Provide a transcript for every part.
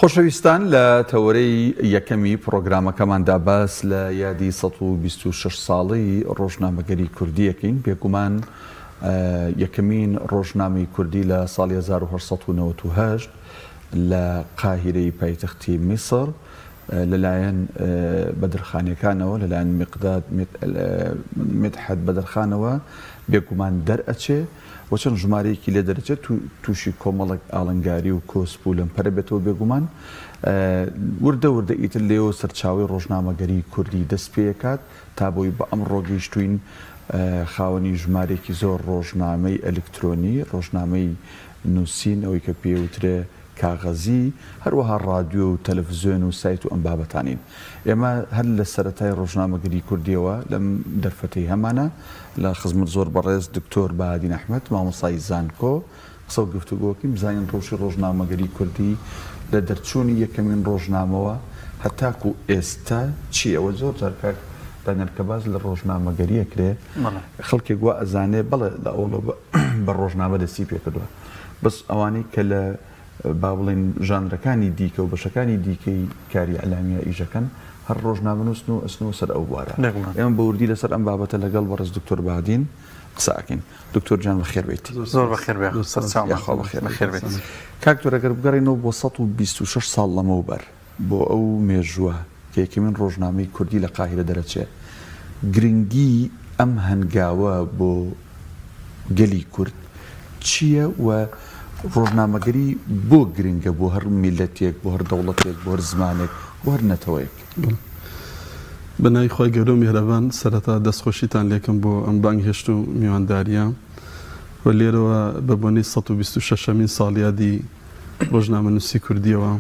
خۆشەویستان لە تەوەرەی یەکەمی پرۆگرامەکەماندا باس لە یادی 126 ساڵی ڕۆژنامەگەری کوردیەکەین. بێگومان یەکەمین ڕۆژنامەی کوردی لە ساڵی 1998 لە قاهیرەی پایتەختی میسر لەلایەن بەدرخانیەکانەوە لەلایەن مقداد مدحت بەدرخانەوە بێگومان دەرئەچێ و چەند ژمارەیەکی لێ دەرەچێت تووشی کۆمەڵک ئاڵنگاری و کۆسپ و لەمپەرە بێتەوە بێگومان وردە وردە ئیتر لێەوە سەرچاوی ڕۆژنامەگەری کوردی دەست پێکات تا بۆی بە ئەم ڕۆگەیشتوین خاوەنی ژمارێکی زۆر ڕۆژنامەی ئەلکترۆنی، ڕۆژنامەی نووسین ئەوەی کە پێوترێ کاغەزی، هەروەها ڕادیۆ و تەلەڤیزیۆن و سایت و ئەم بابەتانین. ئێمە هەر لە سەرەتای ڕۆژنامەگەری کوردیەوە لەم دەرفەتەی هەمانە لە خزمەت زۆر بەڕێز دکتۆر بەهادین ئەحمەد مامۆستای زانکۆ قسە و گفتوگۆکیم بزانین ڕۆژی ڕۆژنامەگەری کوردی لە دەرچوونی یەکەمین ڕۆژنامەوە هەتاکو ئێستا چی؟ ئەوە زۆر جارکار دانەرکەباز لە ڕۆژنامەگەریە کرێ خەڵکێک وا ئەزانێ بەڵێ لە ئەوڵە بە ڕۆژنامە دەستی پێکردووە، بەس ئەوانەی کە لە با بڵێن ژانرەکانی دیکە و بەشەکانی دیکەی کاری ئەلامیە ئیژەکەن هەر ڕۆژنامە نووسن و ئەسنەوە سەر ئەو بوارە. ئێمە بە وردی لەسەر ئەم بابەتە لەگەڵ بەڕێز دکتۆر بەهادین قسەکەین. دکتۆر جان بەخێر بیت. زۆر بەخێر بێ. بەخێر بێت. کاکتۆر ئەگەر بگەڕێنەوە بۆ 126 ساڵ لەمەوبەر بۆ ئەو مێژووە کە یەکەمین ڕۆژنامەی کوردی لە قاهیرە دەرەچێت، گرنگی ئەم هەنگاوە بۆ گەلی کورد چییە و ڕۆژنامەگەری بۆ گرنگە بۆ هەر میلەتێک، بۆ هەر دەوڵەتێک، بۆ هەر زمانێک، بۆ هەر نەتەوەیەک؟ بەناوی خۆی گەورە و میهرەبان سەرەتا دەستخۆشیتان لێکم بۆ ئەم بانگ هێشت و میوانداریە و لێرەوە بە بۆنەی 126مین ساڵیادی ڕۆژنامە نووسی کوردیەوە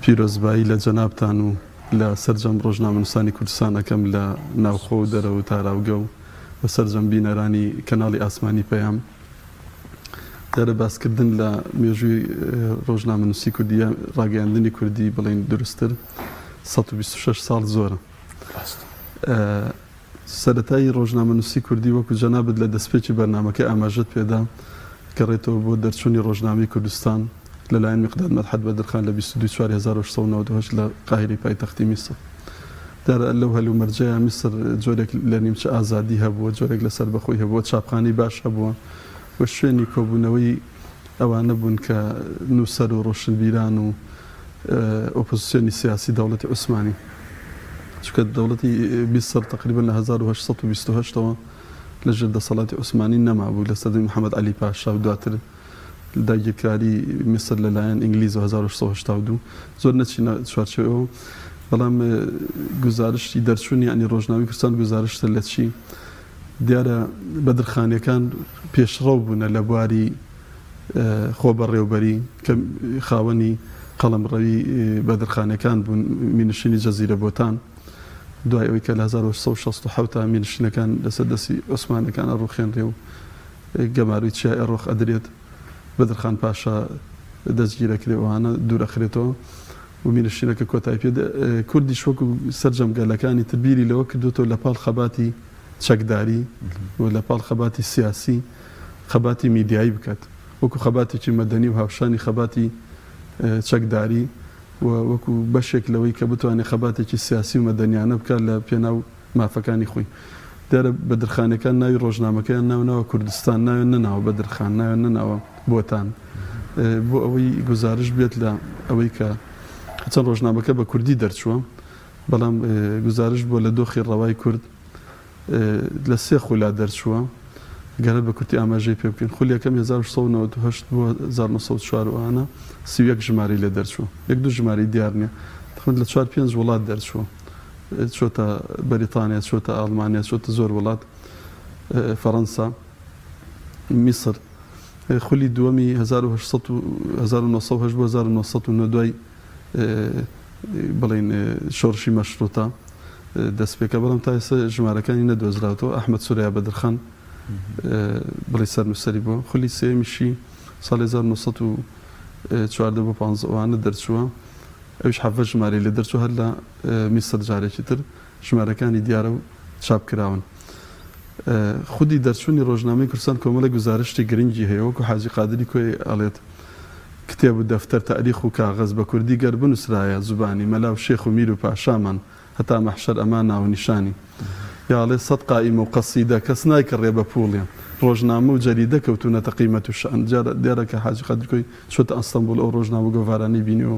پیرۆزبایی لە جەنابتان و لە سەرجەم ڕۆژنامە نووسانی کوردستان ئەەکەم لە ناوخۆ و دەرەوە و تاراوگە و بە سەرجەم بینەرانی کەناڵی ئاسمانی پەیام. دەرە باسکردن لە مێژووی ڕۆژنامە نووسی کوردیە ڕاگەیاندنی کوردی بڵین دروستتر 126 ساڵ زۆرە. سەرەتایی ڕۆژنامە نووسی کوردی وەکو جەنابەت لە دەستپێکی بەرنامەکە ئاماژەت پێدا کەڕێتەوە بۆ دەرچوونی ڕۆژنامەی کوردستان لەلایەن مقداد مەدحەت بەدرخان لە 22/4/1992 لە قاهیرەی پایتەختی میسر. دەرە لەو هەلومەرجەیە میسر جۆرێک لە نیمچە ئازادی هەبووە، جۆرێک لەسەر بەخۆی هەبووە، چاپخانەی باش هەبووە و شوێنی کۆبوونەوەی ئەوانە بوون کە نووسەر و ڕۆشنبیران و ئۆپۆزیسیۆنی سیاسی دەوڵەتی عوسمانی، چونکە دەوڵەتی میسر تقریبا لە 1828ەوە لەژێر دەسەڵاتی عوسمانی نەمابوو لە سەردەمی محەممەد عەلی پاشا و دواتر داگیرکاری میسر لەلایەن ئینگلیز و 1982 زۆر نەچینە چوارچێوە. بەڵام گزارشتی دەرچوونی ینی ڕۆژناوی کوردستان گزارشتە لە چی؟ دیارە بەدرخانیەکان پێشڕەو بوونە لە بواری خۆ بەڕێوبەری کە خاوەنی قەڵەمڕەوی بەدرخانیەکان بوون، مینشینی جەزیرە بۆتان، دوای ئەوەی کە لە 1967 تا مینشینەکان لەسەر دەستی عوسمانەکان ئەڕوخێنرێ و گەماروی چیای ئەڕۆخ ئەدرێت، بەدرخان پاشا دەستگیرەکرێەوەوانە دوورەخرێتەوە و مینشینەکە کۆتای پێ کوردیش وەکو سەرجەمگەلەکانی تربیری لەوە کردوتەوە لە پاڵ خەباتی چەکداری و لە پاڵ خەباتی سیاسی خەباتی میدیایی بکات، وەکو خەباتێکی مەدەنی و هاوشانی خەباتی چەکداری و وەکو بەشێک لەوەی کە بتوانێت خەباتێکی سیاسی و مەدەنیانە بکات لە پێناو مافەکانی خۆی. دیارە بەدرخانەکان ناوی ڕۆژنامەکەیان ناوناوە کوردستان، ناوێن نەناوە بەدرخان، ناوێن نەناوە بۆتان، بۆ ئەوەی گزارش بێت لە ئەوەی کە چەند ڕۆژنامەکە بە کوردی دەرچووە، بەڵام گزارش بۆ لە دۆخی ڕەوای کورد لە 3 خولا دەرچووە گەرە بە کورتی ئاماژەی پێ بکەین. خولیەکەم 1998 بۆ 1940 31 ژماری لێ دەرچووە، 1-2 ژماری دیار نییە، لە 4-5 وڵات دەرچووە، چۆتە بەریتانیا، چۆتە ئەڵمانیا، چۆتە زۆر وڵات، فەڕەنسا، میسر. خولی دووەمی 1908 بۆ 1992 بڵین شۆڕشی مەشروتە دەست پێکە، بەڵام تا ئێستا ژمارەکانی نەدۆزراوەوە. ئەحمەد سوریا بەدرخان بڵی سەرنووسەری بووە. خولی سێمیشی ساڵی 1940 بۆ 50 دەرچووە، ئەوش 7 ژمارە لێ دەرچوو، هەر لە میسر جارێکی تر ژمارەکانی دیارە و چاپکراون. خودی دەرچوونی ڕۆژنامەی کوردستان کۆمەڵە گزارشتی گرنگی هەیە، وەکو حاجی قادری کۆی ئەڵێت کتێب و دەفتەر تاریخ و کاغەز بە کوردی گەر بنووسرایە زوبانی مەلاو شێخ و میر و پاشامان هەتا مەحشەر ئەمان ناونیشانی یاڵێ سەد قائیمە و قەسیدە کەس نایکڕێ بە پوڵیان ڕۆژنامە و جەریدە کەوتونەتە قیمەت و شەن دیارە کە حاجی قەدرکۆی چۆتە ئەستەمبول ئەو ڕۆژنامە گۆڤارانەی بینی و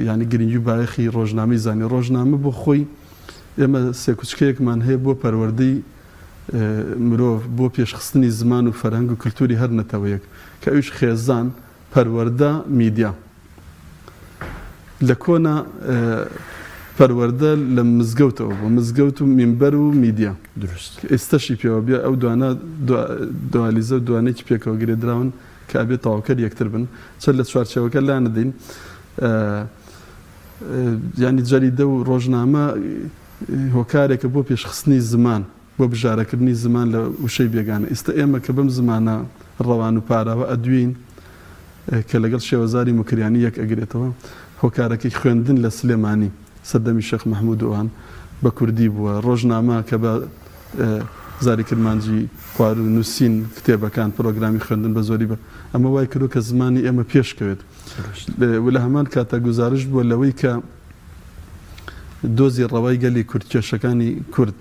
ینی گرنگی و بایەخی ڕۆژنامەی زانی ڕۆژنامە بۆ خۆی ئێمە سێکوچکەیەکمان هەیە بۆ پەروەردەی مرۆڤ بۆ پێشخستنی زمان و فەرهەنگ و کللتوری هەر نەتەوەیەک کە ئەوش خێزان پەروەردە میدیا لە کۆنا پەروەردە لە مزگەوتەوە بۆ مزگەوت و میمبەر و میدیا درست ئێستەشی پێوە بێ ئەو دوانە دوالیزە و دوانێکی پێکەوە گرێدراون کە ئەبێت تەواوکەر یەکتر بن چەند لە چوارچێوەکە لا نەدەین ینی جەریدە و ڕۆژنامە هۆکارێکە بۆ پێشخستنی زمان بۆ بژارەکردنی زمان لە وشەی بێگانە ئێستا ئێمە کە بەم زمانە ڕەوان و پاراوە ئەدوین کە لەگەڵ شێوەزاری مکریانی یەک ئەگرێتەوە هۆکارەکەی خوێندن لە سلێمانی سەردەمی شێخ مەحموود ئەوان بە کوردی بووە ڕۆژنامە کە بە زاری کرمانجی خوار و نووسین کتێبەکان پرۆگرامی خوێندن بە زۆری بە ئەمە وای کردو کە زمانی ئێمە پێشکەوێت و لە هەمان کاتە گوزارش بووە لەوەی کە دۆزی ڕەوای گەلی کورد کێشەکانی کورد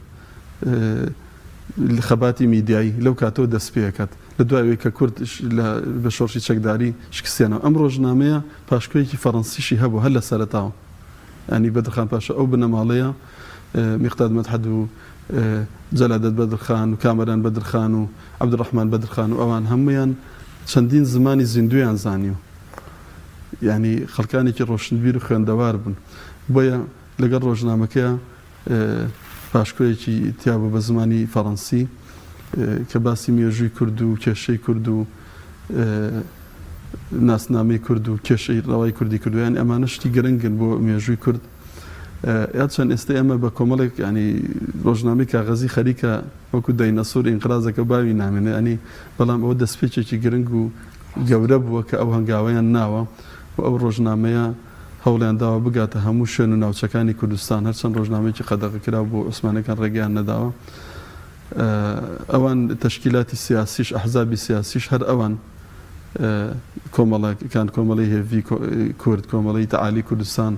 خەباتی میدیایی لەو کاتەوە دەست پێەکات لە دوایەوەی کە کورد بە شۆڕشی چەکداری شکستێنەوە ئەم ڕۆژنامەیە پاشکۆیەکی فەڕەنسیشی هەبوو هەر لە سەرەتاوە ینی بەدرخان پاشە ئەو بنەماڵەیە میقداد مەدحەد و جەلادەت بەدرخان و کامەران بەدرخان و عەبدوڕەحمان بەدرخان و ئەوان هەمویان چەندین زمانی زیندویان زانیوە ینی خەڵکانێکی ڕۆشنبیر و خوێندەوار بوون بۆیە لەگەڵ ڕۆژنامەکەیە پاشکۆیەکی تیابە بە زمانی فەڕەنسی کە باسی مێژووی کورد و کێشەی کورد و ناسنامەی کورد و کێشەی ڕەوای کوردی کردویان ئەمانە شتی گرنگن بۆ مێژووی کورد یا چەند ئێستا ئێمە بە کۆمەڵێک ینی ڕۆژنامەی کاغەزی خەریکە وەکو داینەسۆر ئینقرازەکە باوی نامێنێ ئەنی بەڵام ئەوە دەستپێکێکی گرنگ و گەورە بووە کە ئەو هەنگاوەیان ناوە و ئەو ڕۆژنامەیە هەوڵیان داوە بگاتە هەموو شوێن و ناوچەکانی کوردستان هەرچەند ڕۆژنامەیەکی قەدەغەکرا بۆ عوسمانەکان ڕێگەیان نەداوە ئەوان تەشکیلاتی سیاسیش ئەحزابی سیاسیش هەر ئەوان کۆمەڵەکان کۆمەڵی هێڤی کورد کۆمەڵی تەعالی کوردستان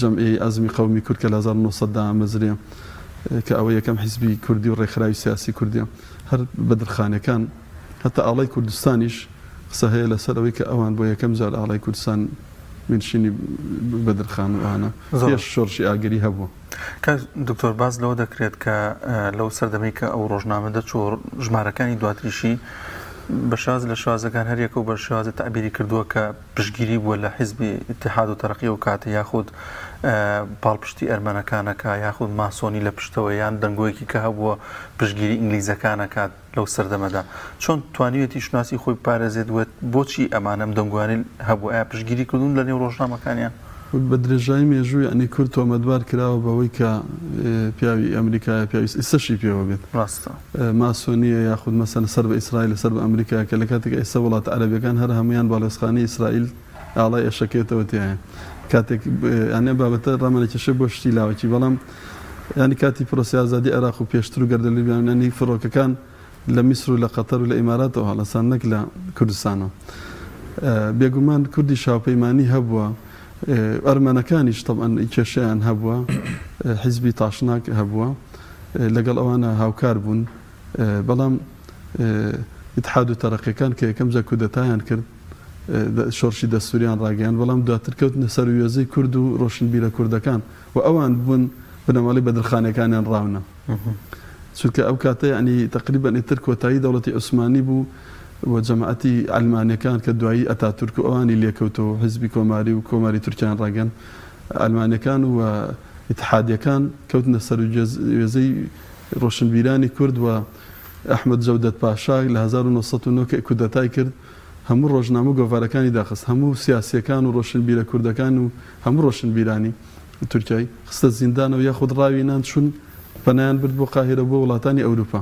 جەمعی ئەزمی قەومی کورد کە لە 1970 ئامەزرێ کە ئەوە یەکەم حیزبی کوردی و ڕێکخراوی سیاسی کوردیە هەر بەدرخانەکان هەتا ئاڵای کوردستانیش قسە هەیە لەسەر ئەوەی کە ئەوان بۆ یەکەم جار ئاڵای کوردستان منشینی بەدرخان و ئانە پێش شۆڕشی ئاگری هەبوو دکتۆر باز لەوە دەکرێت کە لەو سەردەمەی کە ئەو ڕۆژنامە دەچۆ ژمارەکانی دواتریشی بەشاز لە شازەکان هەریەکە و بە شازە تعبیری کردووە کە پشگیری بووە لە حیزبی اتحاد و تەرەقی و کاتە یاخود پاڵپشتی ئەرمەنەکانەکە یاخود ماسۆنی لە پشتەوە یان دەنگۆیەکی کە هەبووە پشگیری ئینگلیزەکانەکات لەو سەردەمەدا چۆن توانیوێتی شناسی خۆی پارێزێت بۆچی ئەمانەم دەنگوانی هەبوو ئایا پشگیری کردوون لە نێو ڕۆژنامەکانیان بە درێژایی مێژووی ئەنی کورد تۆمەتبار کراوە بەوەی کە پیاوی ئەمریکای پیاوی ئێستەشی پێوە بێت ڕاستە ماسۆنیە یاخود مەسەن سەر بە ئیسرائیل لەسەر بە ئەمریکا کە لە کاتێک ئێستا وڵات عەرەبیەکان هەر هەمویان باڵێزخانەی ئیسرائیل ئاڵای ئێشەکێتەوە تیایە کاتێک یانێ بابەتە ڕامەنێکیشە بۆ شتی لاوەکی بەڵام ینی کاتی پرۆسی ئازادی عێراق و پێشتر و گەردەلیبیانی فڕۆکەکان لە میسر و لە قەتەر و لە ئیماراتەوە هەڵەسان نەک لە کوردستانەوە بێگومان کوردی شاوپەیمانی هەبووە ئەرمەنەکانیش تەبعەن کێشەیان هەبووە حیزبی تاشناک هەبووە لەگەڵ ئەوانە هاوکار بوون بەڵام اتحاد و تەرەقیەکان کە یەکەم جا کودەتایان کرد شۆڕشی دەستوریان ڕاگەیان بەڵام دواتر کەوتنە سەر وێزەی کورد و ڕۆشنبیرە کوردەکان و ئەوان بوون بنەماڵی بەدرخانەکانیان ڕاونە چونکە ئەو کاتە ینی تقریبا ئیتر کۆتایی دەوڵەتی عوسمانی بوو و جەماعەتی ئەلمانیەکان کە دوایی ئەتاتورک و ئەوانی لێکەوتەوە حیزبی کۆماری و کۆماری تورکیان ڕاگەن ئەلمانیەکان و ئیتحادیەکان کەوتنە سەر وێزەی ڕۆشنبیرانی کورد و ئەحمەد جەودەت پاشا لە 1990 کە کودەتای کرد هەموو ڕۆژنامە گۆڤارەکانی داخست هەموو سیاسیەکان و ڕۆشنبیرە کوردەکان و هەموو ڕۆشنبیرانی تورکیای خستە زیندانەوە یاخود ڕاوینان چون پەنایان برد بۆ قاهیرە بۆ وڵاتانی ئەوروپا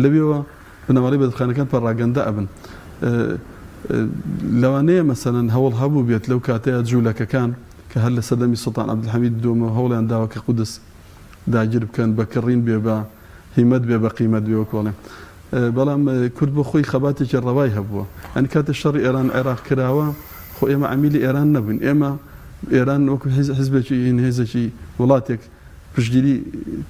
لەوێەوە بنەماڵی بەدرخانەکان پەڕاگەندە ئەبن لەوانەیە مەسەلەن هەوڵ هەبوو بێت لەو کاتەیە جوولەکەکان کە هەر لە سەردەمی سوڵتان عەبدولحەمید دووەمە هەوڵیان داوە کە قودس داگیر بکەن بە کڕین بێ بە هیمەت بێ بە قیمەت بێ وەکۆڵێ بەڵام کورد بۆ خۆی خەباتێکی ڕەوای هەبووە ئەنی کاتە شەڕی ئێران عێراق کراوە خۆ ئێمە عەمیلی ئێران نەبووین ئێمە ئێران وەکو حیزبێکی هێزێکی وڵاتێک پشتگیری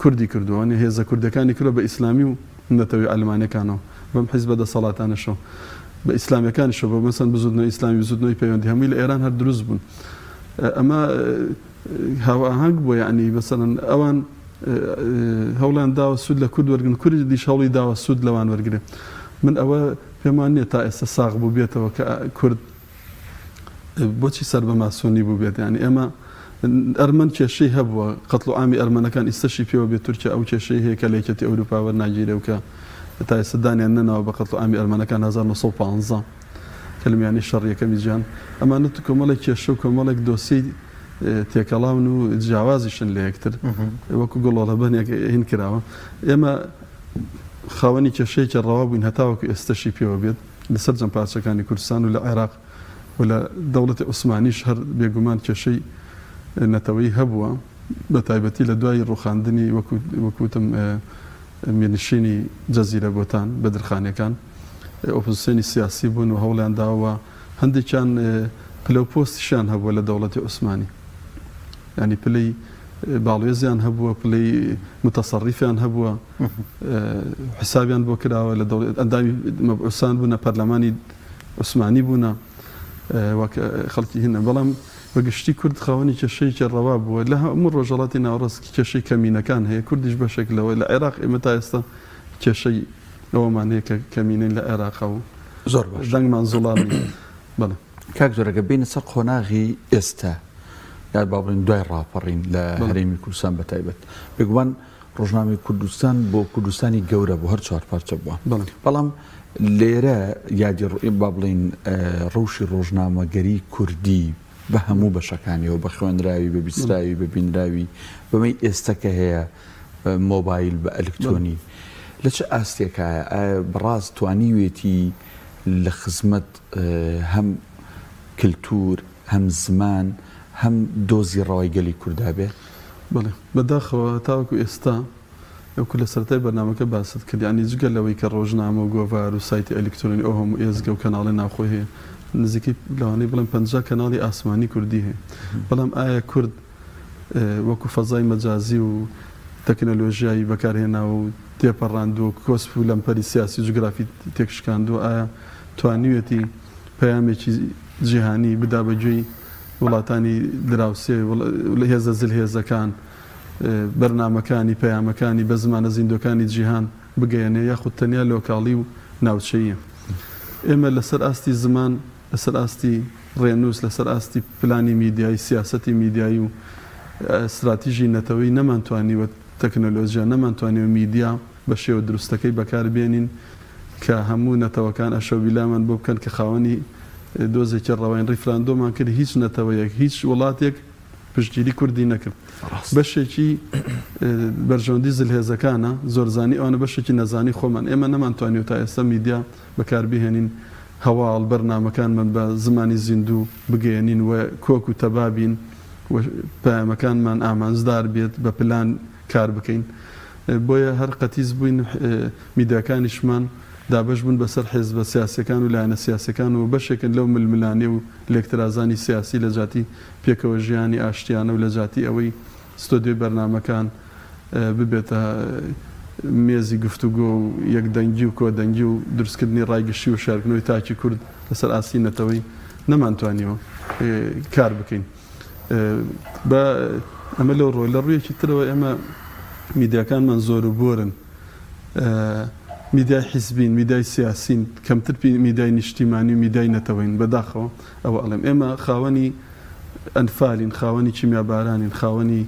کوردی کردووە هێزە کوردەکانی کردوە بە ئیسلامی و نەتەوەی ئەلمانیەکانەوە بەم حیزبە دەسەڵاتانەشەوە بە ئیسلامیەکانیشەوە بە مەسەن بزودنەوەی ئیسلامی بزودنەوەی پەیوەندی هەمووی لە ئێران هەر دروست بوون ئەمە هاوئاهەنگ بووە یعنی مەسەڵەن ئەوان هەوڵیان داوە سوود لە کورد وەرگن کوردیش هەوڵی داوە سوود لەوان وەرگێ من ئەوە پێمان نییە تا ئێستا ساغ بوو بێتەوە کە کورد بۆچی سەر بە ماسۆنی بوو بێت ینی ئێمە ئەرمەن کێشەی هەبووە قەتڵ و عامی ئەرمەنەکان ئیستەشی پێوە بێت تورکیا ئەو کێشەی هەیە کە لە یەکێتی ئەوروپا وەرناگیرێ و کە تا ئێستا دانیان نەناوە بە قەتڵ و عامی ئەرمەنەکان 1950 کەلمیانی شەڕیەکەمی جیان ئەمانە تو کۆمەڵێک کێشە و کۆمەڵێک دۆسی تێکەڵاون و جیاوازیشن لە یەکتر وەکو گوڵۆڵەبەنێک هین کراوە ئێمە خاوەنی کێشەیەکی ڕەوا بووین هەتاوەکو ئێستەشی پێوە بێت لەسەر جەمپارچەکانی کوردستان و لە عێراق و لە دەوڵەتی عوسمانیش هەر بێگومان کێشەی نەتەوەی هەبووە بە تایبەتی لە دوای ڕوخاندنی وەکوتم مێنشینی جەزیرە بۆتان بە درخانیەکان ئۆپۆزیسیۆنی سیاسی بوون و هەوڵیان داوە هەندێکیان پلە و پۆستیشیان هەبووە لە دەوڵەتی عوسمانی ینی پلەی باڵێزیان هەبووە پلەی متەسەڕیفیان هەبووە حسابیان بۆ کراوە لە ئەندامی مەبعوسان بوونە پەرلەمانی عوسمانی بوونە خەڵکی هینە بەڵام بەگشتی کورد خاوەنی کێشەیەکی ڕەوا بووە لە هەموو ڕۆژهەڵاتی ناوەڕاست کێشەی کەمینەکان هەیە کوردیش بەشێک لەوە لە عێراق ئێمە تا ئێستا کێشەی ئەوەمان هەیە کە کەمینەی لە عێراقا و زۆر باش دەنگمان زوڵامی بەڵێ کاک زۆرەگە بینە سەر قۆناغی ئێستا یا با بڵین دوای ڕاپەڕین لە هەرێمی کوردستان بە تایبەت بێگومان ڕۆژنامەی کوردستان بۆ کوردستانی گەورە بوو هەر چوار پارچە بووە بەڵام لێرە یادی با بڵین ڕەوشی ڕۆژنامەگەری کوردی بە هەموو بەشەکانیەوە بە خوێنراوی بە بیستراوی بە بینراوی بەمەی ئێستەکە هەیە مۆبایل بە ئەلکترۆنی لە چه ئاستێکایە بەڕاست توانیوێتی لە خزمەت هەم کللتور هەم زمان هەم دۆزی ڕەوای گەلی کووردا بێ بڵێ بەداخەوە تاوەکو ئێستا ئەوکو لە سەرەتای بەرنامەکە باست کرد ینی جگە لەوەی کە ڕۆژنامە و گۆڤار و سایتی ئەلکترۆنی ئەو هەموو ئێزگە و کەناڵی ناوخۆی هەیە نزیکی لەوانەی بڵێن 50 کەناڵی ئاسمانی کوردی هەیە بەڵام ئایا کورد وەکو فەزای مەجازی و تەکنەلۆژیایی بەکارهێنا و تێپەڕاندووە کۆسپ و لەمپەری سیاسی و جوگرافی تێکشکاندووە ئایا توانیوێتی پەیامێکی جیهانی بدا بەگوێی وڵاتانی دراوسێ هێزە زلهێزەکان بەرنامەکانی پەیامەکانی بە زمانە زیندۆکانی جیهان بگەیەنێ یاخود تەنیا لۆکاڵی و ناوچەیە ئێمە لەسەر ئاستی زمان لەسەر ئاستی ڕێنووس لەسەر ئاستی پلانی میدیایی سیاسەتی میدیایی و استراتیژی نەتەوەی نەمانتوانیوە تەکنەلۆژیا نەمانتوانیوە میدیا بە شێوە دروستەکەی بەکاربێنین کە هەموو نەتەوەکان ئەشەویلامان بۆ بکەن کە خاوەنی دۆزێکی ڕەوای ریفراندۆمان کرد هیچ نەتەوەیەک هیچ وڵاتێک پشتگیری کوردی نەکرد بەشێکی بەرژەوەندی زلهێزەکانە زۆرزانی ئەوانە بەشێکی نەزانی خۆمان ئێمە نەمانتوانیوە تا ئێستا میدیا بەکاربهێنین هەواڵ بەرنامەکانمان بە زمانی زیندوو بگەێنین و کۆک و تەبابین و پەیامەکانمان ئامانزدار بێت بە پلان کار بکەین بۆیە هەر قەتیز بووین میدیاکانیشمان دابش بوون بەسەر حیزبە سیاسەکان و لایەنە سیاسەکان و بەشێکن لەو ململانێ و لێکترازانی سیاسی لە جاتی پێکەوە ژیانی ئاشتیانە و لە جاتی ئەوەی ستۆدیۆی بەرنامەکان ببێتە مێزی گفتوگۆ و یەکدەنگی و کۆدەنگی و دروستکردنی ڕایگەشی و شارکردنەوەی تاکی کورد لەسەر ئاسی نەتەوەی نەمانتوانیەوە کار بکەین بە ئەمە لەو ڕۆی لە ڕوویەکی ترەوە ئێمە میدیاکانمان زۆر و بۆرن میدیای حیزبین میدیای سیاسین کەمتر میدیای نیشتیمانی و میدیای نەتەوەین بەداخەوە ئەوە ئەڵێم ئێمە خاوەنی ئەنفالین خاوەنی چیمیابارانین خاوەنی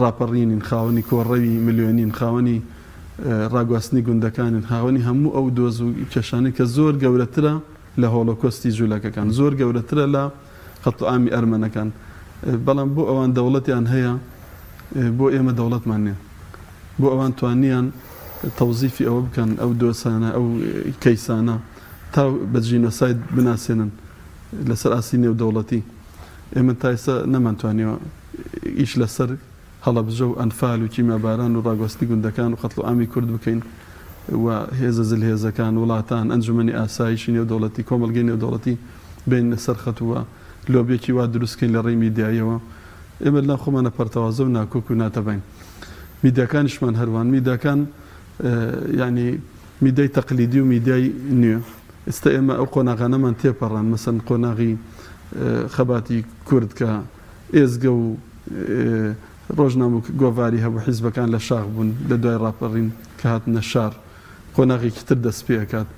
ڕاپەڕینین خاوەنی کۆڕەوی ملیۆنین خاوەنی ڕاگواستنی گوندەکانین خاوەنی هەموو ئەو دۆز و کێشانەی کە زۆر گەورەترە لە هۆڵۆکۆستی جوولەکەکان زۆر گەورەترە لە خەتوعامی ئەرمەنەکان بەڵام بۆ ئەوان دەوڵەتیان هەیە بۆ ئێمە دەوڵەتمان نییە بۆ ئەوان توانیان تەوزیفی ئەوە بکەن ئەو دۆسانە ئەو کەیسانە تا بە جینۆساید بناسێنن لەسەر ئاسی نێودەوڵەتی ئێمە تا ئێستا نەمانتوانیەوە ئیش لەسەر هەڵەبجە و ئەنفال و کیمیاباران و ڕاگواستنی گوندەکان و خەتڵ و ئامی کورد بکەین و هێزە زل هێزەکان وڵاتان ئەنجومەنی ئاسایشی نێودەوڵەتی کۆمەلگەی نێودەوڵەتی بین سەرخەتووە لۆبێکی وا دروستکەین لە ڕێی میدیایەوە ئێمە لە خۆمانە پەرتەوازە و ناکۆک و ناتەبین میدیاکانیشمان هەروان میدیاکان یعنی میدیای تەقلیدی و میدیای نوێ ئێستا ئێمە ئەو قۆناغانەمان تێپەڕان مەسەن قۆناغی خەباتی کورد کە ئێزگە و ڕۆژنامە و گۆڤاری هەبوو حیزبەکان لە شاخ بوون لە دوای ڕاپەڕین کە هاتنە شار قۆناغێکی تر دەست پێ ئەکات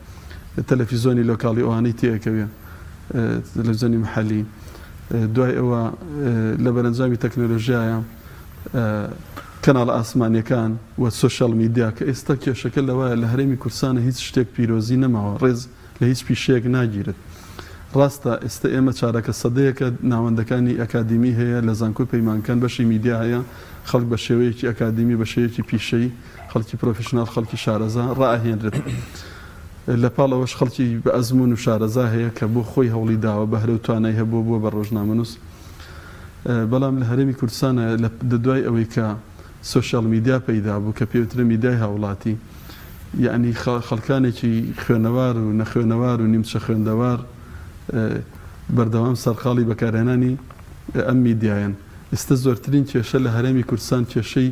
تەلەڤیزۆنی لۆکاڵی ئەوانەی تێەکەوێ تەلەڤیزۆنی محەلی دوای ئەوە لە بەرەنجامی تەکنۆلۆژیایە کەناڵ ئاسمانیەکان و سۆشیال میدیا کە ئێستا کێشەکە لەوایە لە هەرێمی کورسانە هیچ شتێک پیرۆزی نەماوە ڕێز لە هیچ پیشەیەک ناگیرێت ڕاستە ئێستا ئێمە چارەکە سەدەیەکە ناوەندەکانی ئەکادیمی هەیە لە زانکۆ پەیمانکان بەشی میدیا هەیە خەڵک بە شێوەیەکی ئەکادیمی بە شێوەیەکی پیشەی خەڵکی پرۆفشنال خەڵکی شارەزا ڕائهێنرێت لە پاڵ ئەوەش خەڵکی بە ئەزمون و شارەزا هەیە کە بۆ خۆی هەوڵی داوە بە هەرە و توانای هەبوو بووە بە ڕۆژنامەنووس بەڵام لە هەرێمی کوردستانە لە دوای ئەوەی کە سۆشیال میدیا پەیدا بوو کە پێوترە میدیای هاوڵاتی یعنی خەڵکانێکی خوێنەوار و نەخوێنەوار و نیمچە خوێندەوار بەردەوام سەرقاڵی بەکارهێنانی ئەم میدیایەن ئێستا زۆرترین کێشە لە هەرێمی کوردستان کێشەی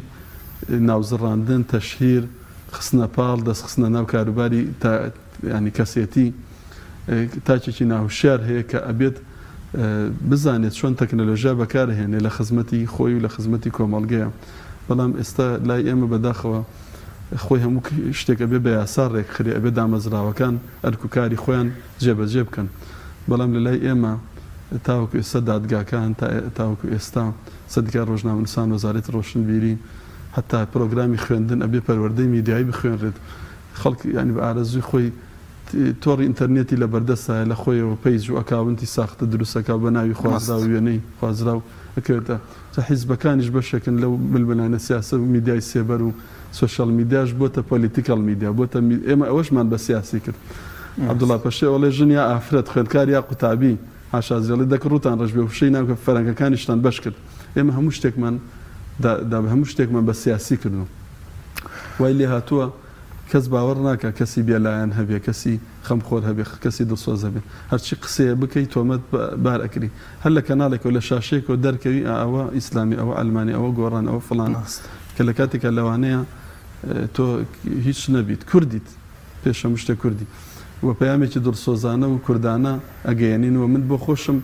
ناوزڕاندن تەشهیر خستنە پاڵ دەستخستنە ناو کاروباری ینی کەسێتی تاچێکی ناوشار هەیە کە ئەبێت بزانێت چۆن تەکنەلۆژیا بەکارهێنێ لە خزمەتی خۆی و لە خزمەتی کۆمەڵگەیە بەڵام ئێستا لای ئێمە بەداخەوە خۆی هەموو شتێک ئەبێ بە یاسا ڕێکخرێ ئەبێ دامەزراوەکان ئەرکوکاری خۆیان جێبەجێ بکەن بەڵام لە لای ئێمە تاوەکو ئێستا دادگاکان تاوەکو ئێستا سەدیکار ڕۆژنامەنووسان وەزارەتی ڕۆشنبیری حتا پرۆگرامی خوێندن ئەبێ پەروەردەی میدیایی بخوێنرێت خەڵک ینی بە ئارەزوی خۆی تۆڕی ئینتەرنێتی لە بەردەستە لە خۆیەوە پەیج و ئەکاونتی ساختە دروستەکە بە ناوی خوازرا و وێنەی خوازرا و ئەکەوێتە حیزبەکانیش بەشێکن لەو ململانە سیاسە و میدیای سێبەر و سۆشیال میدیاش بۆتە پۆلیتیکال میدیا بۆتە ئێمە ئەوەشمان بە سیاسی کرد عەبدوڵڵا پەشێ ئەوڵێ ژنیا ئافرەت خوێندکار یا قوتابی هاشازیێڵی دەکڕوتان ڕژ بێ وشەی ناوکە فەرەنگەکانیشتان بەش کرد ئێمە هەموو شتێکمان هەموو شتێکمان بە سیاسی کردو وای لێ هاتووە کەس باوەڕ ناکە کەسی بێلایەن هەبێ کەسی خەمخۆر هەبێ کەسی دڵسۆز هەبێ هەرچی قسەیە بکەیت تۆمەت بار ئەکری هەر لە کەناڵێکەوە لە شاشەیەکەوە دەرکەوی ئەوە ئیسلامی ئەوە ئەلمانی ئەوە گۆڕان ئەوە فڵان کە لە کاتێکە لەوانەیە تۆ هیچ نەبیت کوردیت پێش هەموو شتێک کوردی وە پەیامێکی دڵسۆزانە و کوردانە ئەگەیەنینەوە من بۆ خۆشم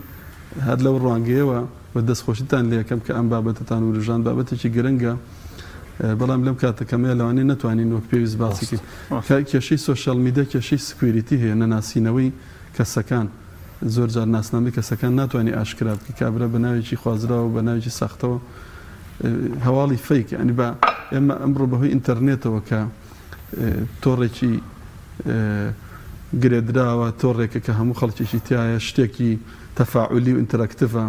هەر لەو ڕوانگەیەوە بە دەستخۆشیتان لێ یەکەم کە ئەم بابەتتان وروژان بابەتێکی گرنگە بەڵام لەم کاتەکەمەیە لەوانەیە نەتوانین وەک پێویست باسیکە کێشەی سۆشیال میدیا کێشەی سکوێریتی هەیە نەناسینەوەی کەسەکان زۆر جار ناسنامەی کەسەکان ناتوانانی ئاشکرا بکە کابرا بە ناوێکی خوازراوە بە ناوێکی ساختەوە هەواڵی فەیک ئەنی بە ئێمە ئەمڕۆ بەهۆی ئینتەرنێتەوە کە تۆڕێکی گرێدراوە تۆڕێکە کە هەموو خەڵکێکی تایە شتێکی تەفاعولی و ئینتەراکتیڤە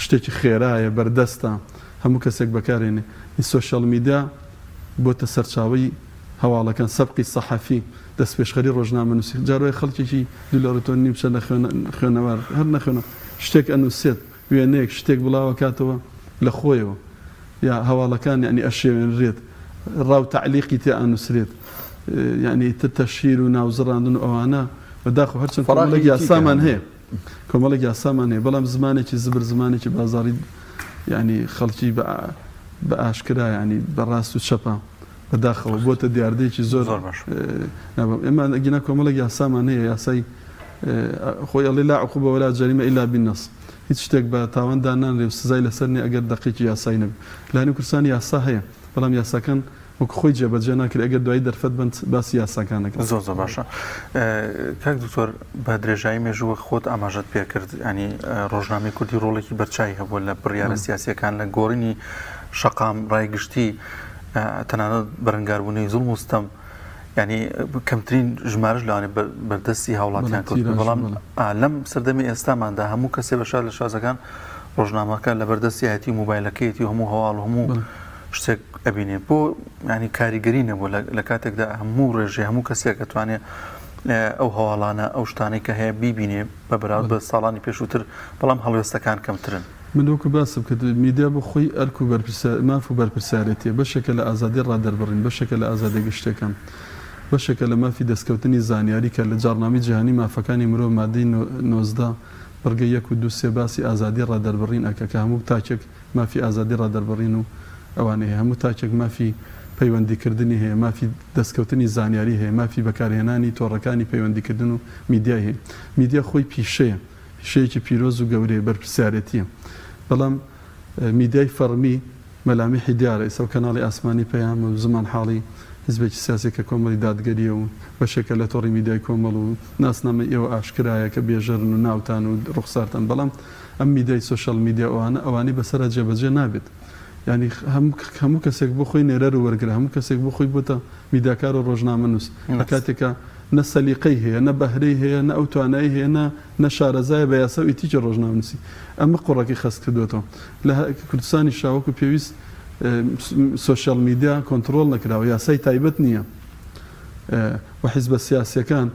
شتێکی خێرایە بەردەستە هەموو کەسێک بەکارێنێ سۆشیال میدیا بۆتە سەرچاوی هەواڵەکان سەبقی سەحەفی دەست پێشخەری ڕۆژنامەنووسی جاروی خەڵکێکی دوولەڕێتۆ نیمچە لە خوێنەوار هەر نەخوێنە شتێک ئەنووسێت وێنەیەک شتێک بڵاوە کاتەوە لە خۆیەوە یا هەواڵەکان یعنی ئەشێوێنرێت ڕاو تەعلیقی تێ ئەنووسرێت یعنی تر تەشهیر و ناوزڕاندن و ئەوانە بەداخۆ هەرچەند کۆمەڵێک یاسامان هەیە کۆمەڵێک یاسامان هەیە بەڵام زمانێکی زبر زمانێکی بازاڕی یعنی خەڵکی بە ئاشکرا ینی بەڕاست و چەپە بەداخەوە بۆتە دیاردەیەکی زۆر ئێمە گینا کۆمەڵێک یاسامان هەیە یاسای خۆی ئەڵێ لا عقوبە ولا جەریمە ئیلا بالنەص هیچ شتێک بە تاوان نانرێ و سزای لەسەر نیە ئەگەر دەقیقی یاسای نەبێت لانی کوردستان یاسا هەیە بەڵام یاساکان وەکو خۆی جێبەجێ ناکرێت ئەگەر دوای دەرفەت بند باسی یاساکانەکە زۆر باشە کاک دکتۆر بە درێژایی مێژووە خۆت ئاماژەت پێ کرد ینی ڕۆژنامەی کوردی ڕۆڵێکی بەرچاوی هەبووە لە بڕیارە سیاسیەکان لە گۆڕینی شەقام ڕایگشتی تەنانەت بەرەنگاربوونەی زوڵم و ستەم ینی کەمترین ژمارەش لەوانێ بەردەستی هاوڵاتیان کرد بەڵام لەم سەردەمی ئێستاماندا هەموو کەسێ بە شار لە شازەکان ڕۆژنامەکە لە بەردەستی هەیەتی موبایلەکەیەتی و هەموو هەواڵ هەموو شتێک ئەبینێ بۆ ینی کاریگەری نەبوو لە کاتێکدا هەموو ڕێژێ هەموو کەسێک دەتوانێت ئەو هەواڵانە ئەو شتانەی کە هەیە بیبینێ بە بەراورد بە ساڵانی پێشووتر بەڵام هەڵوێستەکان کەمترن من وەکو باسم کرد میدیا بۆ خۆی ئەرک و ماف و بەرپرسیارەتیە بەشێکە لە ئازادی ڕادەربڕین بەشێکە لە ئازادی گشتەکان بەشێکە لە مافی دەستکەوتنی زانیاری کە لە جاڕنامی جیهانی مافەکانی مرۆڤ مادەی 19 بەرگە 1 و 2 3 باسی ئازادی ڕادەربڕین ئەکە کە هەموو تاچێک مافی ئازادی ڕادەربڕین و ئەوانەیە هەموو تاچێک مافی پەیوەندیکردنی هەیە مافی دەستکەوتنی زانیاری هەیە مافی بەکارهێنانی تۆڕەکانی پەیوەندیکردن و میدیای هەیە میدیا خۆی پیشەیەکی پیرۆز و گەورەیە بەرپرسیارەتیە بەڵام میدیای فەرمی مەلامیحی دیارە ئێستا کەناڵی ئاسمانی پەیام و زمان حاڵی حزبێکی سیاسی کە کۆمەڵی دادگەریە و بەشێکە لە تۆڕی میدیای کۆمەڵ و ناسنامە ئێوە ئاشکرایە کە بێژەرن و ناوتان و ڕوخسارتان بەڵام ئەم میدیای سۆشەڵ میدیا ئەوانەی بەسەرە جێبەجێ نابێت ینی هەموو کەسێک بۆ خۆی نێرەر و وەرگرە هەموو کەسێک بۆ خۆی بۆتە میدیاکار و ڕۆژنامەنووس کاتێکە نە سەلیقەی هەیە نە بەهرەی هەیە نە ئەو توانایی هەیە نە شارەزایە بە یاسا و ئیتیکە ڕۆژنامەنووسی ئەمە قوڕەکەی خەست کردوێتەوە لە کوردستانی شاوەکو پێویست سۆشیال میدیا کۆنتترۆل نەکراوە یاسای تایبەت نییە و حیزبە سیاسیەکان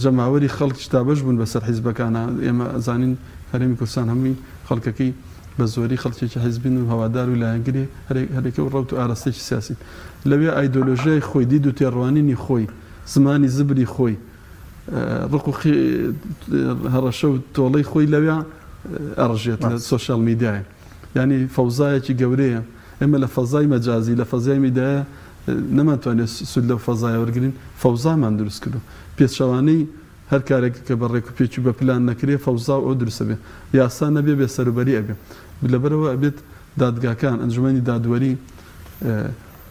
جەماوەری خەڵک شتابەش بوون بەسەر حیزبەکانە ئێمە زانین هەرێمی کوردستان هەمووی خەڵکەکەی بە زۆری خەڵکێکی حیزبین و هەوادار و لایەنگری هەرێکە و ڕەوت و ئاراستێکی سیاسی لەوێ ئایدۆلۆژیای خۆی دید و تێڕوانینی خۆی زمانی زبری خۆی ڕق و هەڕەشە و تۆڵەی خۆی لەوێ ئەڕژێت لە سۆشیال میدیایە ینی فەوزایەکی گەورەیە ئێمە لە فەزای مەجازی لە فەزای میدایە نەماتوانێت سود لەو فەزایە وەرگین فەوزامان دروست کردو پێچەوانەی هەر کارێک کە بە ڕێک و پێچی بە پلان نەکرێ فەوزا ئەو دروستە بێ یاسا نەبێ بێ سەروبەری ئەبێ لەبەرەوە ئەبێت دادگاکان ئەنجومەنی دادوەری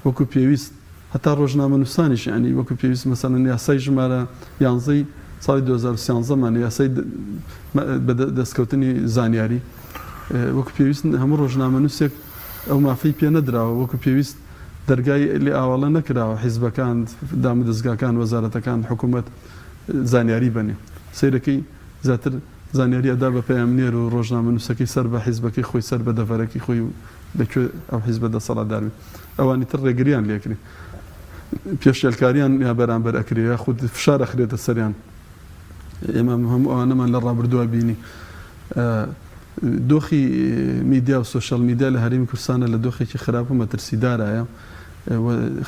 وەکو پێویست هەتا ڕۆژنامەنووسانیش ینی وەکو پێویست مەسەڵەن یاسای ژمارە 11 ساڵی 2013مان یاسای دەستکەوتنی زانیاری وەکو پێویست هەموو ڕۆژنامەنووسێک ئەو مافەی پێ نەدراوە وەکو پێویست دەرگای لێ ئاوەڵە نەکراوە حیزبەکان دام و دەستگاکان وەزارەتەکان حکوومەت زانیاری بنێ سیرەکەی زیاتر زانیاری ئەدا بە پەیامنێر و ڕۆژنامەنووسەکەی سەر بە حیزبەکەی خۆی سەر بە دەڤەرەکی خۆی و لەکوێ ئەو حیزبە دەسەڵاتداروی ئەوانی تر ڕێگریان لێکرێ پێشێلکاریان یا بەرامبەر ئەکرێ یا خود فشار ئەخرێتە سەریان ئێمە هەموو ئەوانەمان لە ڕابردووە بینی دۆخی میدیا و سۆشەڵ میدیا لە هەرێمی کوردستانە لە دۆخێکی خراپ و مەترسیدارایە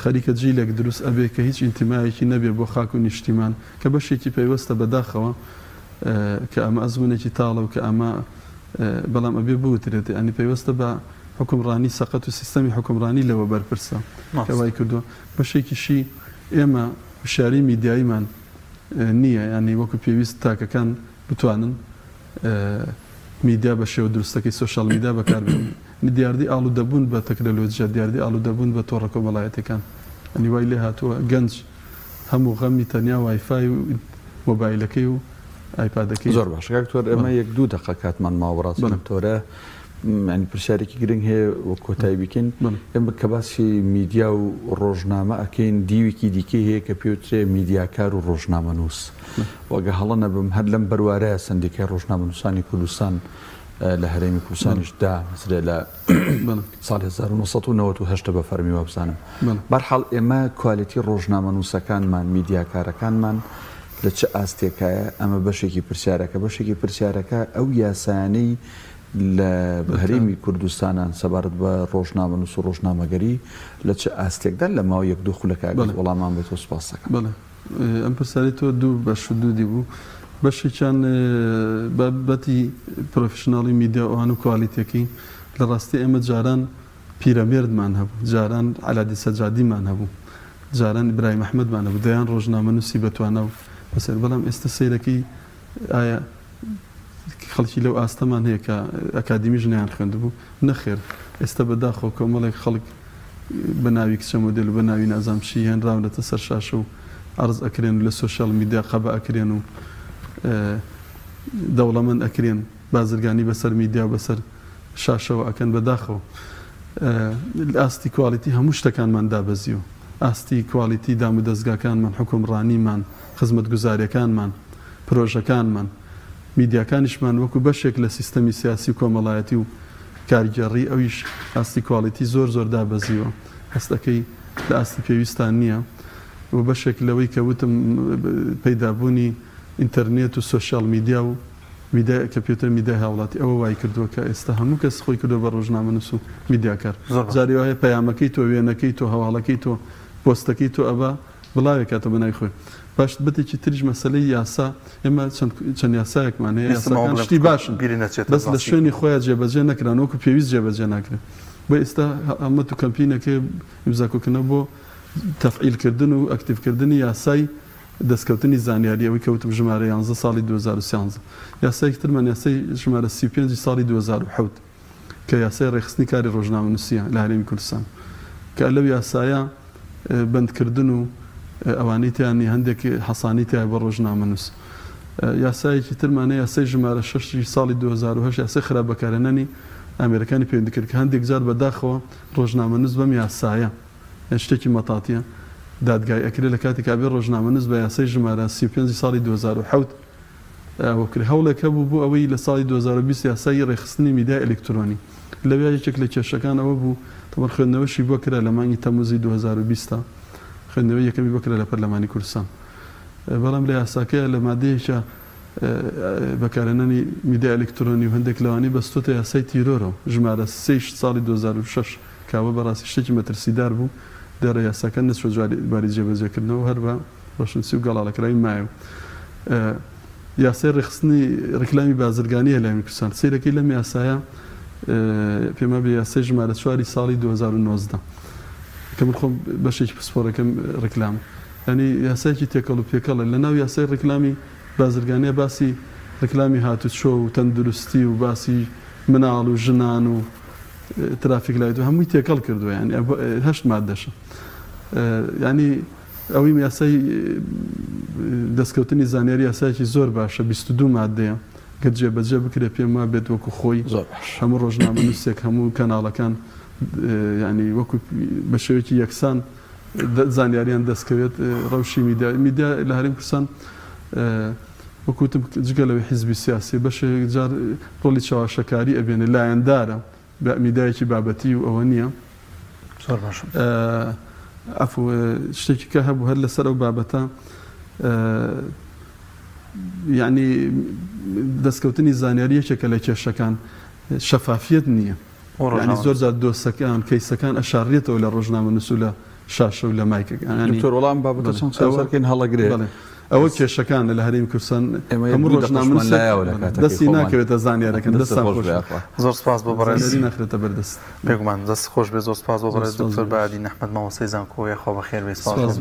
خەریکە جیلێک دروست ئەبێ کە هیچ ئینتیمایەکی نەبێ بۆ خاک و نیشتیمان کە بەشێکی پەیوەستە بەداخەوە کە ئەمە ئەزمونێکی تاڵە و کە ئەمە بەڵام ئەبێ بوترێت ئەنی پەیوەستە بە حکومڕانی سەقەت و سیستەمی حکومڕانی لەوە بەرپرسە کەوای کردووە بەشێکیشی ئێمە شاری میدیاییمان نییە ینی وەکو پێویست تاکەکان بتوانن میدیا بە شێوە دروستەکەی سۆشال میدیا بەکاربێن دیاردی ئاڵوودەبوون بە تەکنۆلۆژیا دیاردی ئاڵوودەبوون بە تۆڕە کۆمەڵایەتەکان ئەنی وای لێ هاتووە گەنج هەموو غەمی تەنیا وایفای و مۆبایلەکەی و ئایپادەکەی زۆر باش کاکتۆر ئەمە 1-2 دقە کاتمان ماوەڕاستم تۆرە ینی پرسیارێکی گرنگ هەیە وە کۆتایی بکەین ئێمە کە باسی میدیا و ڕۆژنامە ئەکەین دیوێکی دیکەی هەیە کە پێوترێ میدیاکار و ڕۆژنامەنووس وەگە هەڵە نەبم هەر لەم بەروارەیە سندیکای ڕۆژنامەنووسانی کوردستان لە هەرێمی کوردستانیشدا مەسرێ لە ساڵی 1990 بە فەرمی وابزانم بەرحاڵ ئێمە کوالیتی ڕۆژنامەنووسەکانمان میدیاکارەکانمان لە چه ئاستێکایە ئەمە بەشێکی پرسیارەکە ئەو یاسانەی لە هەرێمی کوردستانان سەبارەت بە ڕۆژنامەنووس و ڕۆژنامەگەری لە چه ئاستێکدا لە ماوە 1-2 خولەکە وەڵامان بێتەوە سوپاس دەکەم. ئەم پرسیاری تۆ دوو بەش دوودی بوو بەشێکیان بابەتی پرۆفشناڵی میدیا ئەوان و کوالیتێکی لە ڕاستی ئێمە جاران پیرەمێردمان هەبوو جاران عەلادی سەجادیمان هەبوو جاران ئیبراهیم ئەحمەدمان هەبوو دەیان ڕۆژنامەنووسی بەتوانە و بەسەر بەڵام ئێستا سەیرەکەی ئایا خەڵکی لەو ئاستەمان هەیە کە ئەکادیمیش نیان خوێندبوو نەخێر ئێستا بەداخۆ کۆمەڵێک خەڵک بە ناوی کچە مۆدێل و بە ناوی نازانشی هێنراونەتە سەر شاشە و عرض ئەکرێن لە سۆشیال میدیا قەبە ئەکرێن و دەوڵەمەند ئەکرێن بازرگانی بەسەر میدیا و بەسەر شاشەوە ئەکەن بەداخەوە ئاستی کوالیتی هەموو شتەکانمان دابەزیوە ئاستی کوالیتی دام و دەستگاکانمان حکومڕانیمان خزمەت گوزاریەکانمان پرۆژەکانمان میدیاکانیشمان وەکو بەشێک لە سیستەمی سیاسی و کۆمەڵایەتی و کارگەڕی ئەویش ئاستی کوالیتی زۆر دابەزیوە هەستەکەی لە ئاستی پێویستان نییە و بەشێک لەوەی کە وتم پەیدابوونی ئینتەرنێت و سۆشیال میدیا و کە پێوتر میدیای هاوڵاتی ئەوە وای کردووە کە ئێستا هەموو کەس خۆی کردو بە ڕۆژنامەنووس و میدیاکار جاری وایە پەیامەکەی تۆ وێنەکەی تۆ هەواڵەکەی تۆ پۆستەکەی تۆ ئەبا بڵاوێک کاتە بەنای خۆی باش بەتێکی تریش مەسلەی یاسا ئێمە چەند یاسایەکمان هەیە یاساکان شتی باشن بەس لە شوێنی خۆیان جێبەجێ نەکران وەکو پێویست جێبەجێ ناکرێت بۆ ئێستا هەمەت و کەمپینەکە ئیمزاکۆکردنە بۆ تەفعیلکردن و ئەکتیڤکردنی یاسای دەستکەوتنی زانیاری ئەوەی کەوتم ژمارە 11 ساڵی 2013 یاسایەکی ترمان یاسای ژمارە 35 ساڵی 2007 کە یاسای ڕێخستنی کاری ڕۆژنامەنووسیە لە هەرێمی کوردستان کە لەو یاسایە بەندکردن و ئەوانەی تیانی هەندێک حەسانی تایە بە ڕۆژنامەنووس یاسایەکی ترمانە یاسای ژمارە 6 ساڵی 2008 یاسای خراپبەکارهێنانی ئامێرەکانی پەیوەندی کرد کە هەندێک جار بەداخەوە ڕۆژنامەنووس بەم یاسایە شتێکی مەتاتیە دادگای ئەکرێت لە کاتێک کابێ ڕۆژنامەنووس بە یاسای ژمارە 35 ساڵی 2007 وەکرێ هەوڵێکە بوو بۆ ئەوەی لە ساڵی 2020 یاسای ڕێخستنی میدیای ئەلکترۆنی لەوێ یەکێک لە کێشەکانەوە بوو تەمەن خوێندنەوەشی بۆ کرا لە مانگی تەموزی 2020 خوێندنەوەی یەکەمی بکرا لە پەرلەمانی کوردستان بەڵام لە یاساکەیە لە مادەیەکە بەکارهێنانی میدیای ئەلکترۆنی و هەندێک لەوانی بەستۆتە یاسای تیرۆرە ژمارە 3 ساڵی 2006 کاوە بەڕاستی شتێکی مەترسیدار بوو دەرە یاساکە نەچوە باری جێبەجێکردنەوە هەر بە ڕۆشنچی و گەڵاڵەکراوی مایە یاسای ڕێخستنی ڕکلامی بازرگانیە لە کوردستان سیرەکەی لەم یاسایە پێمە بە یاسای ژمارە 4 ساڵی 2019 کە من خۆم بەشێکی پسپۆرەکەم ڕکلام ینی یاسایکی تێکەڵ و پێکەڵە لە ناو یاسای ڕکلامی بازرگانیە باسی ڕکلامی هاتوچۆ و تەندروستی و باسی مناڵ و ژنان و ترافیک لایت و هەمووی تێکەڵ کردووە ینی 8 مادەشە ینی ئەوەی یاسای دەستکەوتنی زانیاری یاسایکی زۆر باشە 22 مادەیە گەر جێبەجێ بکرێت پێم وا بێت وەکو خۆی هەموو ڕۆژنامەنووسێک هەموو کەناڵەکان ینی وەکو بە شێوەیەکی یەکسان زانیاریان دەستکەوێت ڕەوشی میدیا لە هەرێمی کوردستان وەکوتم جگە لەوەی حیزبی سیاسی بەشێک جار ڕۆڵی چاوەشەکاری ئەبێنێ لایەندارە میدایەکی بابەتی و ئەوە نییە شتێکی کە هەبوو هەر لەسەر ئەو بابەتە یعنی دەستکەوتنی زانیاری یەکێکە لە کێشەکان شەفافیت نییە ینی زۆر جار دۆستەکان کەیسەکان ئەشارڕێتەوە لە ڕۆژنامەنووس و لە شاشە و لە مایکەکان وەڵام بابەتە چەند سەرکەین هەڵەگرێت ئەوە کێشەکان لە هەرێمی کوردستان هەموو ڕۆژنامەنووس دەستی ناکەوێتە زانیارەکەن دەستان زۆر سپاس بۆ بەڕێزی نەخرێتە بەردەست بێگومان دەست خۆش بێ زۆر سپاس بۆ بەڕێز دکتۆر بەعادی نەحمەد مامۆستای زانکۆ یەخوا بەخێر بێ سپاس